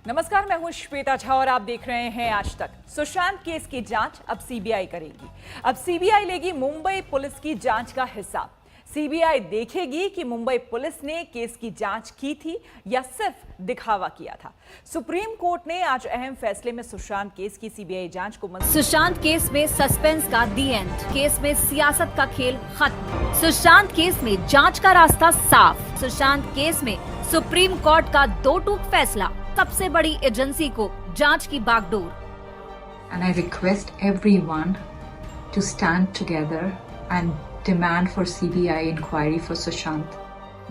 नमस्कार, मैं हूं श्वेता झा और आप देख रहे हैं आज तक। सुशांत केस की जांच अब सीबीआई करेगी। अब सीबीआई लेगी मुंबई पुलिस की जांच का हिसाब। सीबीआई देखेगी कि मुंबई पुलिस ने केस की जांच की थी या सिर्फ दिखावा किया था। सुप्रीम कोर्ट ने आज अहम फैसले में सुशांत केस की सीबीआई जांच को सुशांत केस में सस्पेंस का दी एंड, केस में सियासत का खेल खत्म। सुशांत केस में जांच का रास्ता साफ। सुशांत केस में सुप्रीम कोर्ट का दो टूक फैसला, सबसे बड़ी एजेंसी को जांच की बागडोर। And I request everyone to stand together and demand for CBI inquiry for Sushant.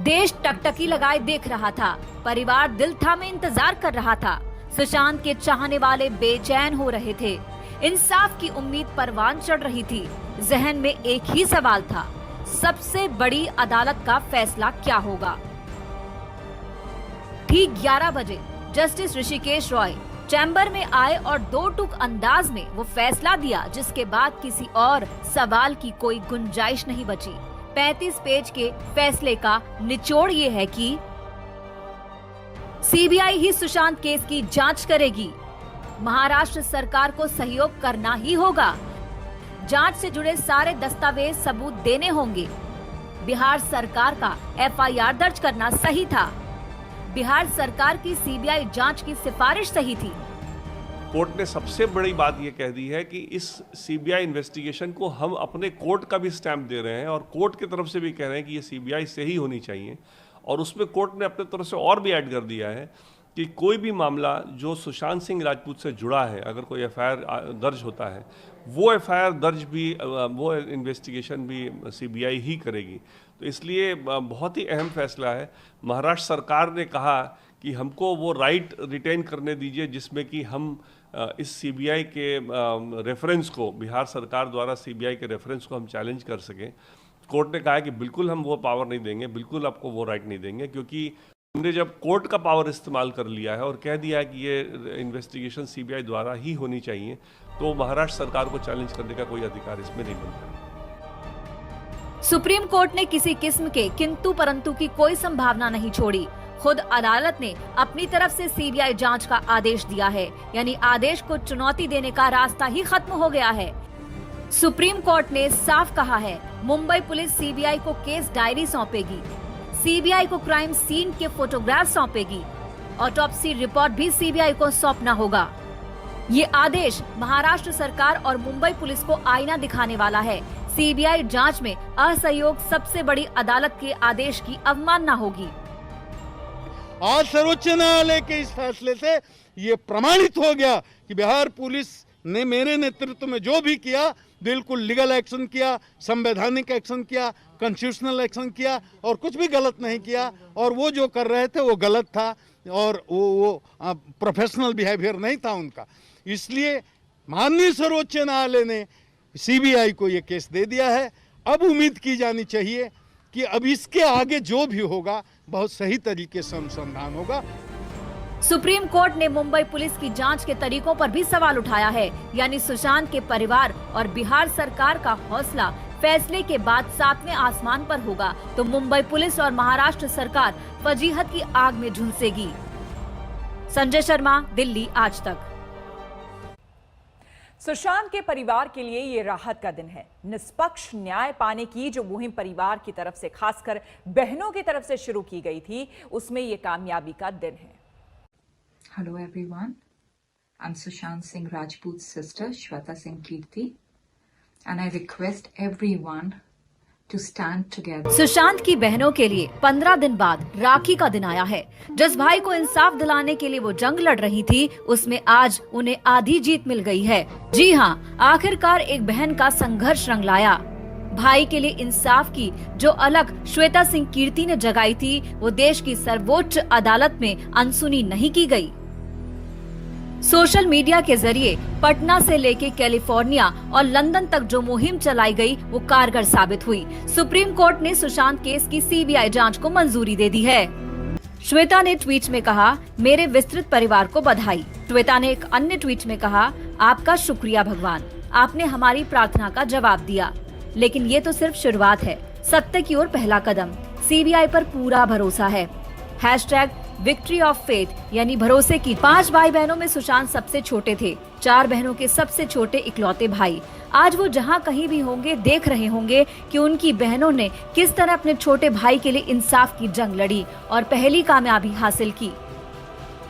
देश टकटकी लगाए देख रहा था, परिवार दिल थामे इंतजार कर रहा था। सुशांत के चाहने वाले बेचैन हो रहे थे। इंसाफ की उम्मीद परवान चढ़ रही थी। जहन में एक ही सवाल था, सबसे बड़ी अदालत का फैसला क्या होगा। ठीक 11 बजे जस्टिस ऋषिकेश रॉय चैम्बर में आए और दो टूक अंदाज में वो फैसला दिया, जिसके बाद किसी और सवाल की कोई गुंजाइश नहीं बची। 35 पेज के फैसले का निचोड़ ये है कि सीबीआई ही सुशांत केस की जांच करेगी। महाराष्ट्र सरकार को सहयोग करना ही होगा। जांच से जुड़े सारे दस्तावेज सबूत देने होंगे। बिहार सरकार का एफआईआर दर्ज करना सही था। बिहार सरकार की सीबीआई जांच की सिफारिश सही थी। कोर्ट ने सबसे बड़ी बात यह कह दी है कि इस सीबीआई इन्वेस्टिगेशन को हम अपने कोर्ट का भी स्टैंप दे रहे हैं और कोर्ट की तरफ से भी कह रहे हैं कि ये सीबीआई से ही होनी चाहिए। और उसमें कोर्ट ने अपने तरफ से और भी ऐड कर दिया है कि कोई भी मामला जो सुशांत सिंह राजपूत से जुड़ा है, अगर कोई एफआईआर दर्ज होता है, वो एफआईआर दर्ज भी, वो इन्वेस्टिगेशन भी सीबीआई ही करेगी। तो इसलिए बहुत ही अहम फैसला है। महाराष्ट्र सरकार ने कहा कि हमको वो राइट रिटेन करने दीजिए जिसमें कि हम इस सीबीआई के रेफरेंस को, बिहार सरकार द्वारा सीबीआई के रेफरेंस को हम चैलेंज कर सकें। कोर्ट ने कहा है कि बिल्कुल हम वो पावर नहीं देंगे, बिल्कुल आपको वो राइट नहीं देंगे, क्योंकि हमने जब कोर्ट का पावर इस्तेमाल कर लिया है और कह दिया है कि ये इन्वेस्टिगेशन सीबीआई द्वारा ही होनी चाहिए, तो महाराष्ट्र सरकार को चैलेंज करने का कोई अधिकार इसमें नहीं बनता। सुप्रीम कोर्ट ने किसी किस्म के किंतु परंतु की कोई संभावना नहीं छोड़ी। खुद अदालत ने अपनी तरफ से सीबीआई जांच का आदेश दिया है, यानी आदेश को चुनौती देने का रास्ता ही खत्म हो गया है। सुप्रीम कोर्ट ने साफ कहा है, मुंबई पुलिस सीबीआई को केस डायरी सौंपेगी, सीबीआई को क्राइम सीन के फोटोग्राफ सौंपेगी, ऑटोप्सी रिपोर्ट भी सीबीआई को सौंपना होगा। ये आदेश महाराष्ट्र सरकार और मुंबई पुलिस को आईना दिखाने वाला है। सीबीआई जांच में असहयोग सबसे बड़ी अदालत के आदेश की अवमानना होगी। आज सर्वोच्च न्यायालय के इस फैसले से ये प्रमाणित हो गया कि बिहार पुलिस ने मेरे नेतृत्व में जो भी किया, बिल्कुल लीगल एक्शन किया, संवैधानिक एक्शन किया, कॉन्स्टिट्यूशनल एक्शन किया और कुछ भी गलत नहीं किया। और वो जो कर रहे थे वो गलत था और वो प्रोफेशनल बिहेवियर नहीं था उनका। इसलिए माननीय सर्वोच्च न्यायालय ने सीबीआई को ये केस दे दिया है। अब उम्मीद की जानी चाहिए कि अब इसके आगे जो भी होगा बहुत सही तरीके से अनुसंधान होगा। सुप्रीम कोर्ट ने मुंबई पुलिस की जांच के तरीकों पर भी सवाल उठाया है, यानी सुशांत के परिवार और बिहार सरकार का हौसला फैसले के बाद 7वें आसमान पर होगा तो मुंबई पुलिस और महाराष्ट्र सरकार फजीहत की आग में झुलसेगी। संजय शर्मा, दिल्ली आज तक। सुशांत के परिवार के लिए ये राहत का दिन है। निष्पक्ष न्याय पाने की जो मुहिम परिवार की तरफ से, खासकर बहनों की तरफ से शुरू की गई थी, उसमें ये कामयाबी का दिन है। Hello everyone, I'm Sushant Singh Rajput's sister, Shweta Singh Kirti, and I request everyone to stand together. Sushant की बहनों के लिए 15 दिन बाद राखी का दिन आया है। जिस भाई को इंसाफ दिलाने के लिए वो जंग लड़ रही थी, उसमें आज उन्हें आधी जीत मिल गई है। जी हाँ, आखिरकार एक बहन का संघर्ष रंग लाया। भाई के लिए इंसाफ की जो अलग श्वेता सिंह कीर्ति ने जगाई थी, वो देश की सर्वोच्च अदालत में अनसुनी नहीं की गई। सोशल मीडिया के जरिए पटना से लेके कैलिफोर्निया और लंदन तक जो मुहिम चलाई गई, वो कारगर साबित हुई। सुप्रीम कोर्ट ने सुशांत केस की सीबीआई जांच को मंजूरी दे दी है। श्वेता ने ट्वीट में कहा, मेरे विस्तृत परिवार को बधाई। श्वेता ने एक अन्य ट्वीट में कहा, आपका शुक्रिया भगवान, आपने हमारी प्रार्थना का जवाब दिया। लेकिन ये तो सिर्फ शुरुआत है, सत्य की ओर पहला कदम। सीबीआई पर पूरा भरोसा है। विक्ट्री ऑफ फेथ यानी भरोसे की। 5 भाई बहनों में सुशांत सबसे छोटे थे, 4 बहनों के सबसे छोटे इकलौते भाई। आज वो जहाँ कहीं भी होंगे देख रहे होंगे कि उनकी बहनों ने किस तरह अपने छोटे भाई के लिए इंसाफ की जंग लड़ी और पहली कामयाबी हासिल की।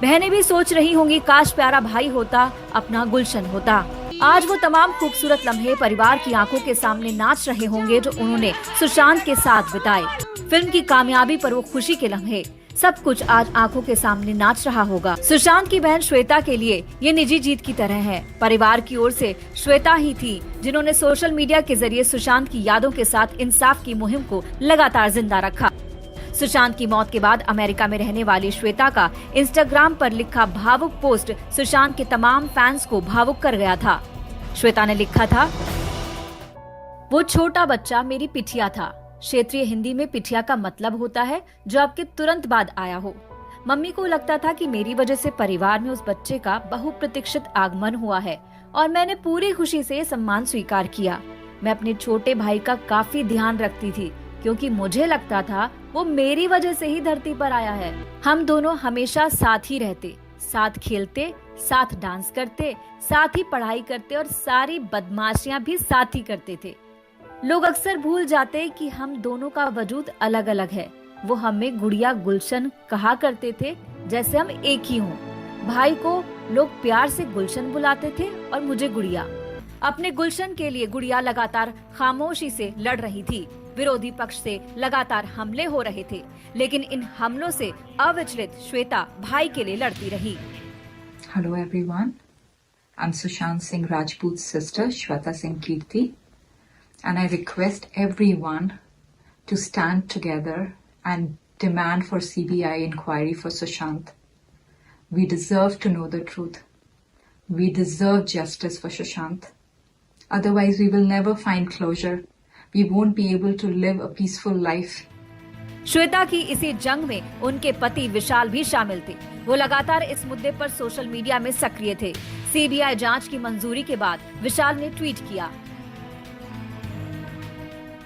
बहनें भी सोच रही होंगी काश प्यारा भाई होता, अपना गुलशन होता। आज वो तमाम खूबसूरत लम्हे परिवार की आंखों के सामने नाच रहे होंगे जो उन्होंने सुशांत के साथ बिताए। फिल्म की कामयाबी पर वो खुशी के लम्हे, सब कुछ आज आंखों के सामने नाच रहा होगा। सुशांत की बहन श्वेता के लिए ये निजी जीत की तरह है। परिवार की ओर से श्वेता ही थी जिन्होंने सोशल मीडिया के जरिए सुशांत की यादों के साथ इंसाफ की मुहिम को लगातार जिंदा रखा। सुशांत की मौत के बाद अमेरिका में रहने वाली श्वेता का इंस्टाग्राम पर लिखा भावुक पोस्ट सुशांत के तमाम फैंस को भावुक कर गया था। श्वेता ने लिखा था, वो छोटा बच्चा मेरी पिठिया था। क्षेत्रीय हिंदी में पिठिया का मतलब होता है जो आपके तुरंत बाद आया हो। मम्मी को लगता था कि मेरी वजह से परिवार में उस बच्चे का बहुप्रतीक्षित आगमन हुआ है और मैंने पूरी खुशी से सम्मान स्वीकार किया। मैं अपने छोटे भाई का काफी ध्यान रखती थी क्योंकि मुझे लगता था वो मेरी वजह से ही धरती पर आया है। हम दोनों हमेशा साथ ही रहते, साथ खेलते, साथ डांस करते, साथ ही पढ़ाई करते और सारी बदमाशियां भी साथ ही करते थे। लोग अक्सर भूल जाते कि हम दोनों का वजूद अलग अलग है। वो हमें गुड़िया गुलशन कहा करते थे जैसे हम एक ही हों। भाई को लोग प्यार से गुलशन बुलाते थे और मुझे गुड़िया। अपने गुलशन के लिए गुड़िया लगातार खामोशी से लड़ रही थी। विरोधी पक्ष से लगातार हमले हो रहे थे, लेकिन इन हमलों से अविचलित श्वेता भाई के लिए लड़ती रही। Hello everyone, I'm Sushant Singh Rajput's sister Shweta Singh Kirti, and I request everyone to stand together and demand for CBI inquiry for Sushant. We deserve to know the truth. We deserve justice for Sushant. Otherwise, we will never find closure. We won't be able to live a peaceful life. Shweta की इसी जंग में उनके पति विशाल भी शामिल थे। वो लगातार इस मुद्दे पर सोशल मीडिया में सक्रिय थे। सीबीआई जांच की मंजूरी के बाद विशाल ने ट्वीट किया,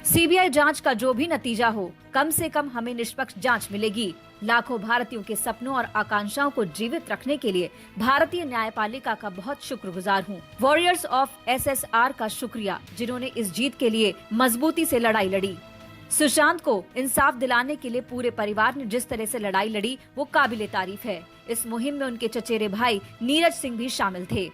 सीबीआई जांच का जो भी नतीजा हो, कम से कम हमें निष्पक्ष जांच मिलेगी। लाखों भारतीयों के सपनों और आकांक्षाओं को जीवित रखने के लिए भारतीय न्यायपालिका का बहुत शुक्रगुजार हूँ। वॉरियर्स ऑफ एसएसआर का शुक्रिया जिन्होंने इस जीत के लिए मजबूती से लड़ाई लड़ी। सुशांत को इंसाफ दिलाने के लिए पूरे परिवार ने जिस तरह से लड़ाई लड़ी वो काबिले तारीफ है। इस मुहिम में उनके चचेरे भाई नीरज सिंह भी शामिल थे।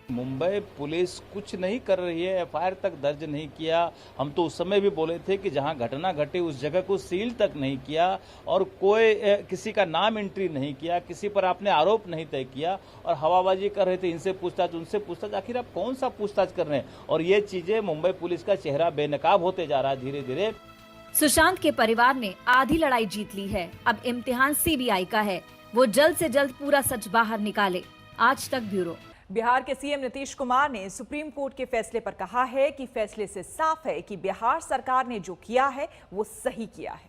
मुंबई पुलिस कुछ नहीं कर रही है, एफआईआर तक दर्ज नहीं किया। हम तो उस समय भी बोले थे कि जहां घटना घटी उस जगह को सील तक नहीं किया और कोई किसी का नाम एंट्री नहीं किया, किसी पर आपने आरोप नहीं तय किया और हवाबाजी कर रहे थे, इनसे पूछताछ उनसे पूछताछ। आखिर आप कौन सा पूछताछ कर रहे हैं? और ये चीजें मुंबई पुलिस का चेहरा बेनकाब होते जा रहा है धीरे धीरे। सुशांत के परिवार ने आधी लड़ाई जीत ली है। अब इम्तिहान सीबीआई का है, वो जल्द से जल्द पूरा सच बाहर निकाले। आज तक ब्यूरो। बिहार के सीएम नीतीश कुमार ने सुप्रीम कोर्ट के फैसले पर कहा है कि फैसले से साफ है कि बिहार सरकार ने जो किया है वो सही किया है।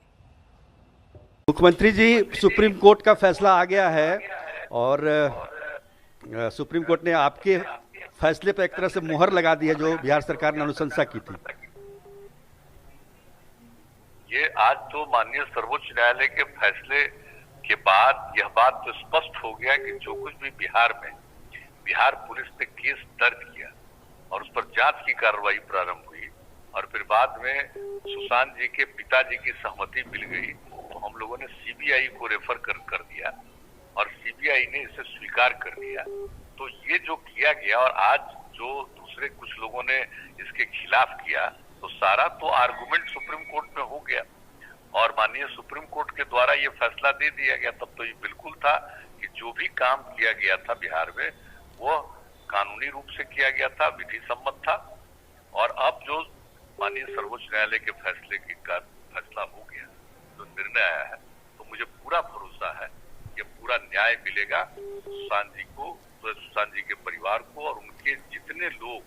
मुख्यमंत्री जी, सुप्रीम कोर्ट का फैसला आ गया है और सुप्रीम कोर्ट ने आपके फैसले पर एक तरह से मुहर लगा दी है जो बिहार सरकार ने अनुशंसा की थी। ये आज तो माननीय सर्वोच्च न्यायालय के फैसले के बाद यह बात तो स्पष्ट हो गया कि जो कुछ भी बिहार पुलिस ने केस दर्ज किया और उस पर जांच की कार्रवाई प्रारंभ हुई और फिर बाद में सुशांत जी के पिताजी की सहमति मिल गई तो हम लोगों ने सीबीआई को रेफर कर दिया और सीबीआई ने इसे स्वीकार कर लिया। तो ये जो किया गया और आज जो दूसरे कुछ लोगों ने इसके खिलाफ किया तो सारा तो आर्गुमेंट सुप्रीम कोर्ट में हो गया और माननीय सुप्रीम कोर्ट के द्वारा ये फैसला दे दिया गया। तब तो ये बिल्कुल था कि जो भी काम किया गया था बिहार में वो कानूनी रूप से किया गया था, विधि सम्मत था। और अब जो माननीय सर्वोच्च न्यायालय के फैसले का फैसला हो गया, जो निर्णय आया है, तो मुझे पूरा भरोसा है कि पूरा न्याय मिलेगा सुशांत जी को, तो सुशांत जी के परिवार को और उनके जितने लोग,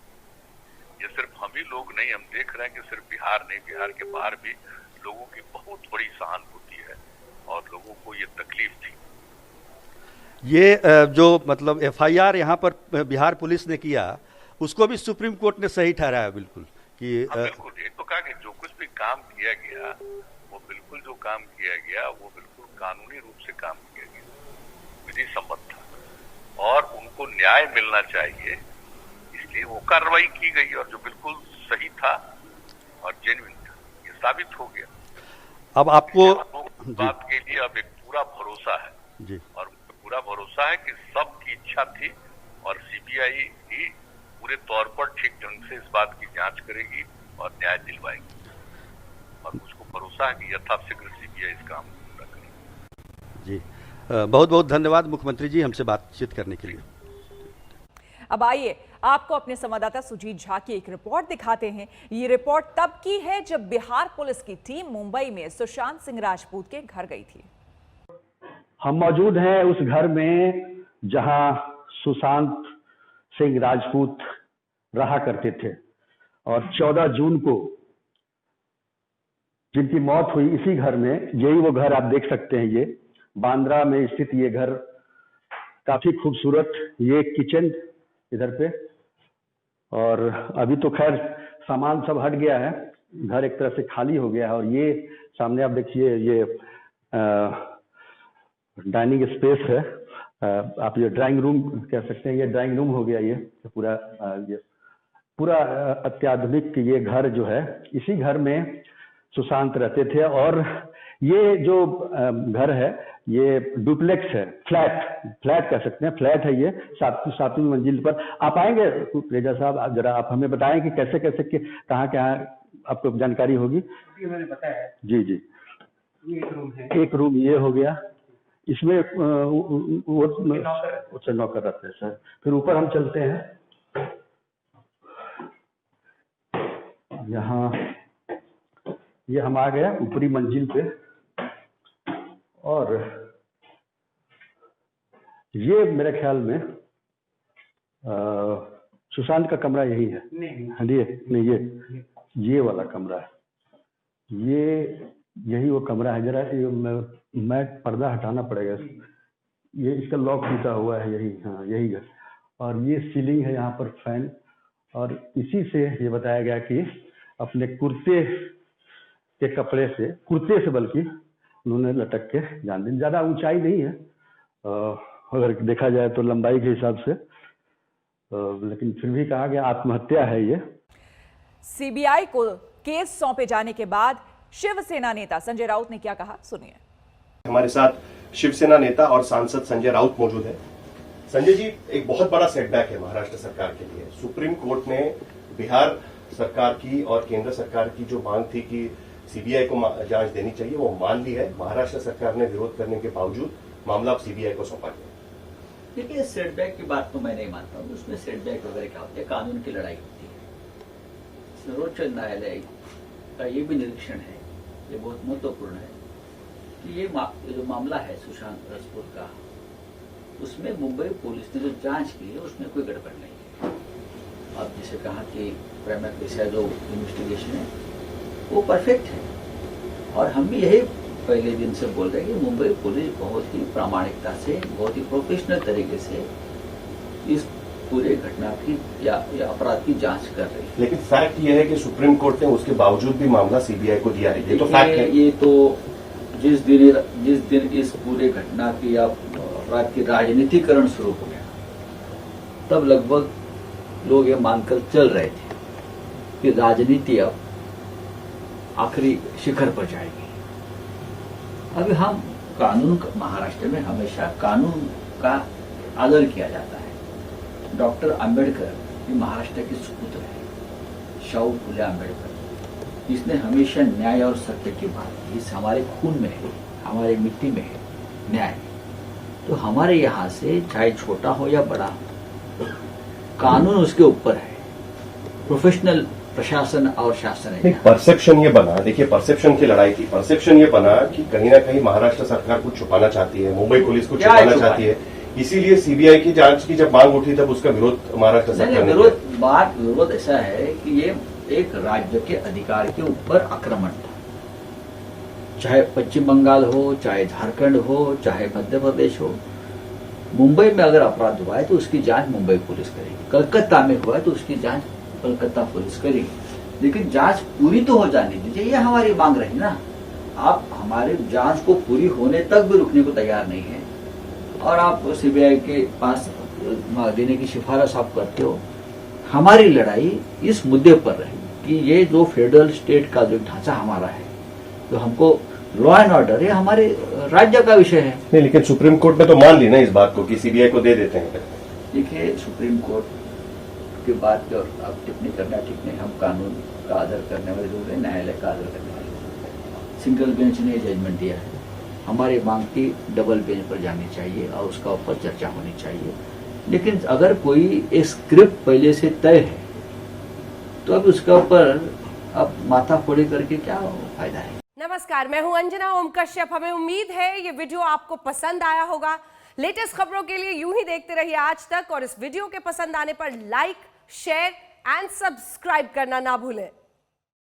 ये सिर्फ हम ही लोग नहीं, हम देख रहे हैं कि सिर्फ बिहार नहीं, बिहार के बाहर भी लोगों की बहुत बड़ी सहानुभूति है और लोगों को ये तकलीफ थी। ये जो मतलब एफआईआर यहाँ पर बिहार पुलिस ने किया उसको भी सुप्रीम कोर्ट ने सही ठहराया बिल्कुल कि बिल्कुल। ये तो कहा कि जो कुछ भी काम किया गया वो बिल्कुल जो काम किया गया वो बिल्कुल कानूनी रूप से काम किया गया, विधि सम्मत था और उनको न्याय मिलना चाहिए, इसलिए वो कार्रवाई की गई और जो बिल्कुल सही था और जेन्युइन था, ये साबित हो गया। अब आपको बात के लिए अब एक पूरा भरोसा है जी, और पूरा भरोसा है कि सबकी इच्छा थी और सीबीआई ही पूरे तौर पर ठीक ढंग से इस बात की जांच करेगी और न्याय दिलवाएगी और मुझको भरोसा है कि यथाशीघ्र सीबीआई इस काम को पूरा करेगी। जी, बहुत बहुत धन्यवाद मुख्यमंत्री जी हमसे बातचीत करने के लिए। अब आइए आपको अपने संवाददाता सुजीत झा की एक रिपोर्ट दिखाते हैं। ये रिपोर्ट तब की है जब बिहार पुलिस की टीम मुंबई में सुशांत सिंह राजपूत के घर गई थी। हम मौजूद हैं उस घर में जहां सुशांत सिंह राजपूत रहा करते थे और 14 जून को जिनकी मौत हुई इसी घर में, यही वो घर आप देख सकते हैं, ये बांद्रा में स्थित ये घर काफी खूबसूरत, ये किचन इधर पे, और अभी तो खैर सामान सब हट गया है, घर एक तरह से खाली हो गया है। और ये सामने आप देखिए ये डाइनिंग स्पेस है, आप ये ड्राइंग रूम कह सकते हैं, ये ड्राइंग रूम हो गया, ये पूरा अत्याधुनिक ये घर जो है, इसी घर में सुशांत रहते थे। और ये जो घर है ये डुप्लेक्स है, फ्लैट कह सकते हैं, फ्लैट है ये, सातवीं मंजिल पर। आप आएंगे रेजा साहब, जरा आप हमें बताएं कि कैसे कैसे कहाँ आपको जानकारी होगी। मैंने बताया जी जी, ये एक रूम है, एक रूम ये हो गया, इसमें वो नौकर रहते हैं सर। फिर ऊपर हम चलते हैं, यहाँ ये हम आ गए ऊपरी मंजिल पे, और ये मेरे ख्याल में सुशांत का कमरा यही है। नहीं, ये वाला कमरा है, यही वो कमरा है। जरा मैं पर्दा हटाना पड़ेगा, ये इसका लॉक टूटा हुआ है, यही, हाँ यही है। और ये सीलिंग है, यहाँ पर फैन, और इसी से ये बताया गया कि अपने कुर्ते से बल्कि उन्होंने लटक के जान दी। ज्यादा ऊंचाई नहीं है अगर देखा जाए तो लंबाई के हिसाब से, लेकिन फिर भी कहा गया आत्महत्या है ये। सीबीआई को केस सौंपे जाने के बाद शिवसेना नेता संजय राउत ने क्या कहा, सुनिए। हमारे साथ शिवसेना नेता और सांसद संजय राउत मौजूद है। संजय जी, एक बहुत बड़ा सेटबैक है महाराष्ट्र सरकार के लिए। सुप्रीम कोर्ट ने बिहार सरकार की और केंद्र सरकार की जो मांग थी कि सीबीआई को जांच देनी चाहिए, वो मान ली है। महाराष्ट्र सरकार ने विरोध करने के बावजूद मामला अब सीबीआई को सौंपा गया। देखिए, सेटबैक की बात तो मैं नहीं मानता हूँ। उसमें सेटबैक वगैरह क्या होती है, कानून की लड़ाई होती है। सर्वोच्च न्यायालय का ये भी निरीक्षण है, ये बहुत महत्वपूर्ण है कि ये जो मामला है सुशांत राजपूत का, उसमें मुंबई पुलिस ने जो जांच की है उसमें कोई गड़बड़ नहीं है। अब जैसे कहा कि प्राइमा फेसिया जो इन्वेस्टिगेशन है वो परफेक्ट है, और हम भी यही पहले दिन से बोल रहे हैं कि मुंबई पुलिस बहुत ही प्रामाणिकता से, बहुत ही प्रोफेशनल तरीके से इस पूरे घटना की या अपराध की जांच कर रही है। लेकिन फैक्ट ये है कि सुप्रीम कोर्ट ने उसके बावजूद भी मामला सीबीआई को दिया है, ये तो फैक्ट है। ये तो जिस दिन इस पूरे घटना की या अपराध की राजनीतिकरण शुरू हो गया, तब लगभग लोग ये मानकर चल रहे थे कि राजनीति अब आखिरी शिखर पर जाएगी। अभी हम कानून, महाराष्ट्र में हमेशा कानून का आदर किया जाता है। डॉक्टर अंबेडकर ये महाराष्ट्र के सुपुत्र है, शाहू फुले अंबेडकर, इसने हमेशा न्याय और सत्य की बात की। इस हमारे खून में है, हमारे मिट्टी में है न्याय। तो हमारे यहाँ से चाहे छोटा हो या बड़ा हो, कानून उसके ऊपर है। प्रोफेशनल प्रशासन और शासन है। परसेप्शन ये बना, देखिए परसेप्शन की लड़ाई थी। परसेप्शन ये बना कि कहीं ना कहीं महाराष्ट्र सरकार कुछ छुपाना चाहती है, मुंबई पुलिस कुछ छुपाना चाहती है, इसीलिए सीबीआई की जांच की जब मांग उठी तब उसका विरोध महाराष्ट्र सरकार ने किया। विरोध ऐसा है कि ये एक राज्य के अधिकार के ऊपर आक्रमण था। चाहे पश्चिम बंगाल हो, चाहे झारखंड हो, चाहे मध्य प्रदेश हो, मुंबई में अगर अपराध हुआ है तो उसकी जांच मुंबई पुलिस करेगी। कलकत्ता में हुआ है तो उसकी जांच कलकत्ता पुलिस करेगी। लेकिन जांच पूरी तो हो जाने दीजिए, ये हमारी मांग रही ना। आप हमारे जांच को पूरी होने तक भी रुकने को तैयार नहीं है और आप सीबीआई के पास देने की सिफारिश आप करते हो। हमारी लड़ाई इस मुद्दे पर रही कि ये जो फेडरल स्टेट का जो ढांचा हमारा है, तो हमको लॉ एंड ऑर्डर, ये हमारे राज्य का विषय है। नहीं, लेकिन सुप्रीम कोर्ट ने तो मान ली ना इस बात को कि सीबीआई को दे देते हैं। देखिए, सुप्रीम कोर्ट की बात पे और अब टिप्पणी करना ठीक नहीं। हम कानून का आदर करने वाले लोग हैं, न्यायालय का आदर करने वाले लोग हैं। सिंगल बेंच ने जजमेंट दिया है, हमारी मांग थी डबल बेंच पर जानी चाहिए और उसका ऊपर चर्चा होनी चाहिए। लेकिन अगर कोई एक स्क्रिप्ट पहले से तय है तो अब उसके ऊपर अब माथा फोड़ी करके क्या फायदा है। नमस्कार, मैं हूं अंजना ओम कश्यप। हमें उम्मीद है ये वीडियो आपको पसंद आया होगा। लेटेस्ट खबरों के लिए यूं ही देखते रहिए आज तक और इस वीडियो के पसंद आने पर लाइक, शेयर एंड सब्सक्राइब करना ना भूलें।